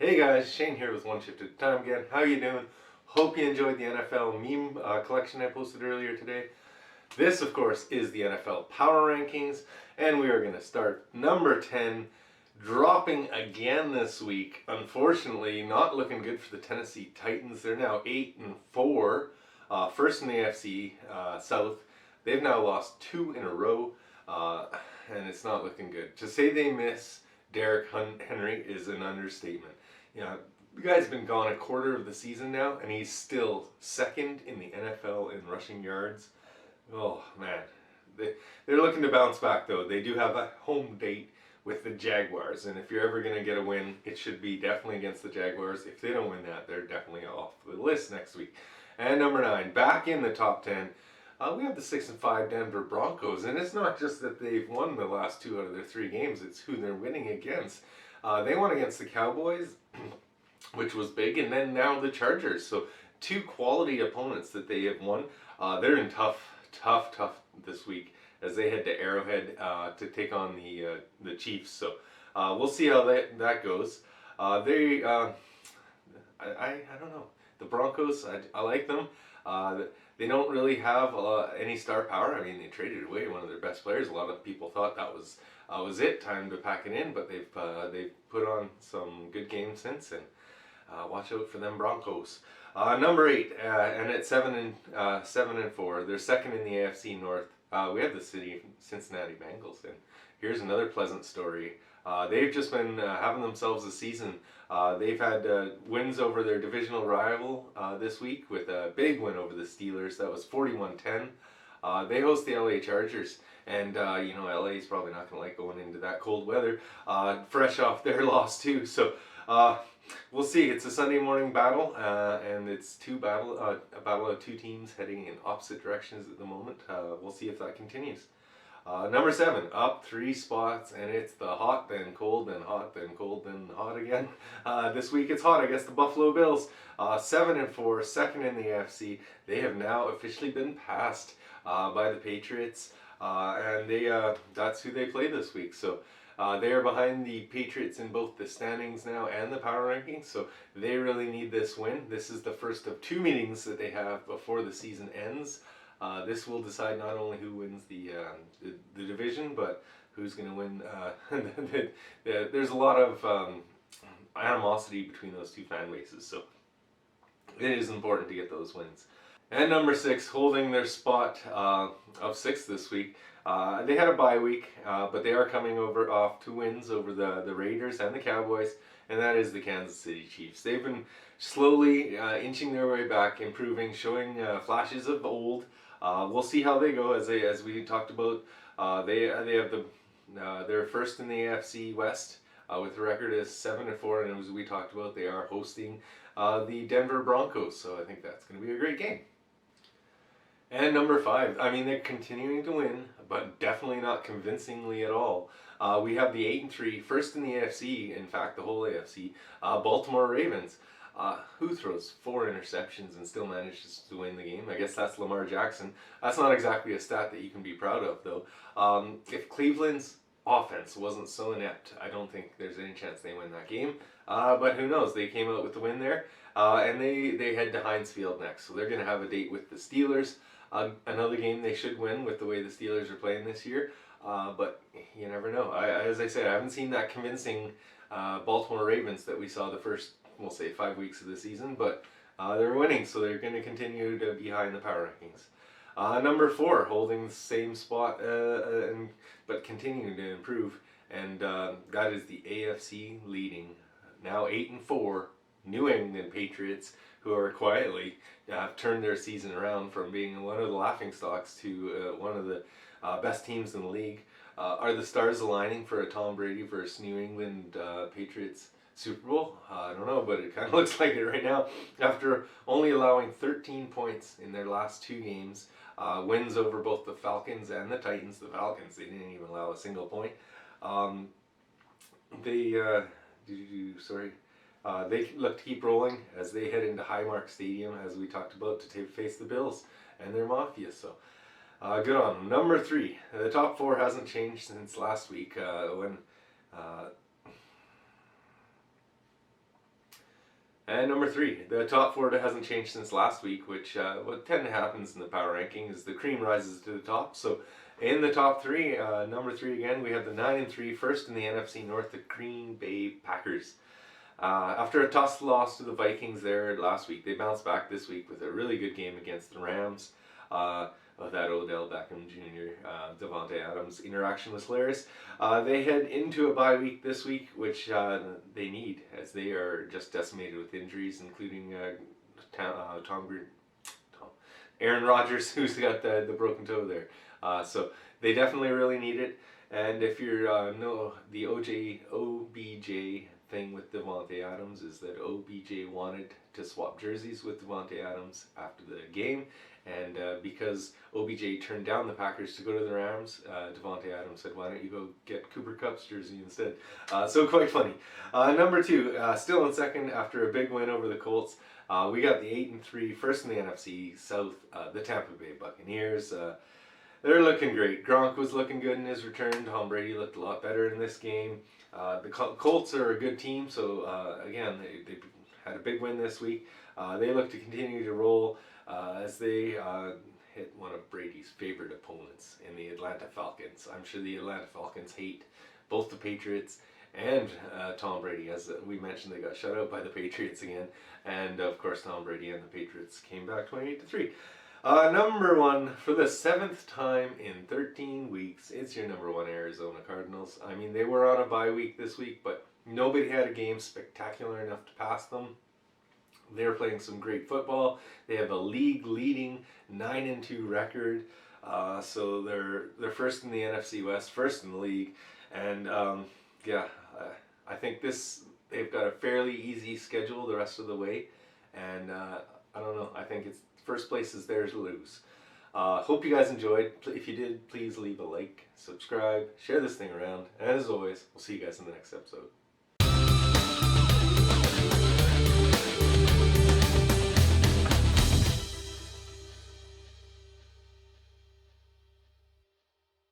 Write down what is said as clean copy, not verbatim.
Hey guys, Shane here with One Shift at a Time again. How you doing? Hope you enjoyed the NFL meme collection I posted earlier today. This, of course, is the NFL Power Rankings, and we are going to start number 10, dropping again this week. Unfortunately, not looking good for the Tennessee Titans. They're now 8-4, first in the AFC South. They've now lost 2 in a row, and it's not looking good. To say they miss Derrick Henry is an understatement. You know, the guy's been gone a quarter of the season now, and he's still second in the NFL in rushing yards. Oh, man. They're looking to bounce back, though. They do have a home date with the Jaguars, and if you're ever going to get a win, it should be definitely against the Jaguars. If they don't win that, they're definitely off the list next week. And number 9, back in the top 10, we have the 6-5 Denver Broncos, and it's not just that they've won the last 2 out of their 3 games, it's who they're winning against. They won against the Cowboys, which was big, and then now the Chargers. So 2 quality opponents that they have won. They're in tough this week as they head to Arrowhead to take on the Chiefs. So we'll see how that goes. I don't know. The Broncos, I like them. They don't really have any star power. I mean, they traded away one of their best players. A lot of people thought that was it, time to pack it in. But they've put on some good games since, and watch out for them Broncos. Number 8, and at 7-4, they're second in the AFC North. We have the Cincinnati Bengals, and here's another pleasant story. They've just been having themselves a season. They've had wins over their divisional rival this week with a big win over the Steelers. That was 41-10. They host the LA Chargers, and LA is probably not going to like going into that cold weather, fresh off their loss too. So we'll see. It's a Sunday morning battle, and it's a battle of 2 teams heading in opposite directions at the moment. We'll see if that continues. Number 7, up 3 spots, and it's the hot, then cold, then hot, then cold, then hot again. This week it's hot against the Buffalo Bills. 7-4, second in the AFC. They have now officially been passed by the Patriots, and that's who they play this week. So they are behind the Patriots in both the standings now and the power rankings, so they really need this win. This is the first of 2 meetings that they have before the season ends. This will decide not only who wins the division, but who's going to win. There's a lot of animosity between those 2 fan bases, so it is important to get those wins. And number 6, holding their spot of 6th this week. They had a bye week, but they are coming off 2 wins over the Raiders and the Cowboys, and that is the Kansas City Chiefs. They've been slowly inching their way back, improving, showing flashes of old. We'll see how they go. As we talked about, they have they're first in the AFC West with a record as 7-4, and as we talked about, they are hosting the Denver Broncos. So I think that's going to be a great game. And number 5, I mean, they're continuing to win, but definitely not convincingly at all. We have the 8-3, first in the AFC, in fact, the whole AFC, Baltimore Ravens. Who throws 4 interceptions and still manages to win the game? I guess that's Lamar Jackson. That's not exactly a stat that you can be proud of, though. If Cleveland's offense wasn't so inept, I don't think there's any chance they win that game. But who knows? They came out with the win there, and they head to Heinz Field next. So they're going to have a date with the Steelers. Another game they should win with the way the Steelers are playing this year. But you never know. As I said, I haven't seen that convincing Baltimore Ravens that we saw the first, we'll say, 5 weeks of the season, but they're winning, so they're going to continue to be high in the power rankings. Number 4, holding the same spot, but continuing to improve, and that is the AFC leading, now 8-4, New England Patriots, who are quietly turned their season around from being one of the laughingstocks to one of the best teams in the league. Are the stars aligning for a Tom Brady versus New England Patriots Super Bowl? I don't know, but it kind of looks like it right now. After only allowing 13 points in their last 2 games, wins over both the Falcons and the Titans. The Falcons, they didn't even allow a single point. They look to keep rolling as they head into Highmark Stadium, as we talked about, to face the Bills and their Mafia. So good on them. Number 3, the top 4 hasn't changed since last week when And number three, the top four that hasn't changed since last week, which what tend to happens in the power ranking is the cream rises to the top. So in the top three, number three again, we have the 9-3 first in the NFC North, the Green Bay Packers. After a tough loss to the Vikings there last week, they bounced back this week with a really good game against the Rams. That Odell Beckham Jr., Devontae Adams interaction was hilarious. They head into a bye week this week, which they need as they are just decimated with injuries, including Aaron Rodgers, who's got the broken toe there. So they definitely really need it. And if you're the OBJ thing with Devontae Adams is that OBJ wanted to swap jerseys with Devontae Adams after the game, and because OBJ turned down the Packers to go to the Rams, Devontae Adams said, "Why don't you go get Cooper Kupp's jersey instead?" So quite funny. Number two, still in second after a big win over the Colts. We got the 8-3 first in the NFC South, the Tampa Bay Buccaneers. They're looking great. Gronk was looking good in his return. Tom Brady looked a lot better in this game. The Colts are a good team, so again, they had a big win this week. They look to continue to roll as they hit one of Brady's favorite opponents in the Atlanta Falcons. I'm sure the Atlanta Falcons hate both the Patriots and Tom Brady. As we mentioned, they got shut out by the Patriots again. And of course, Tom Brady and the Patriots came back 28-3. Number one, for the 7th time in 13 weeks, it's your number one Arizona Cardinals. I mean, they were on a bye week this week, but nobody had a game spectacular enough to pass them. They're playing some great football. They have a league-leading 9-2 record. So they're first in the NFC West, first in the league. And I think they've got a fairly easy schedule the rest of the way. And I don't know, I think it's first place is theirs to lose. Hope you guys enjoyed. If you did, please leave a like, subscribe, share this thing around. And as always, we'll see you guys in the next episode.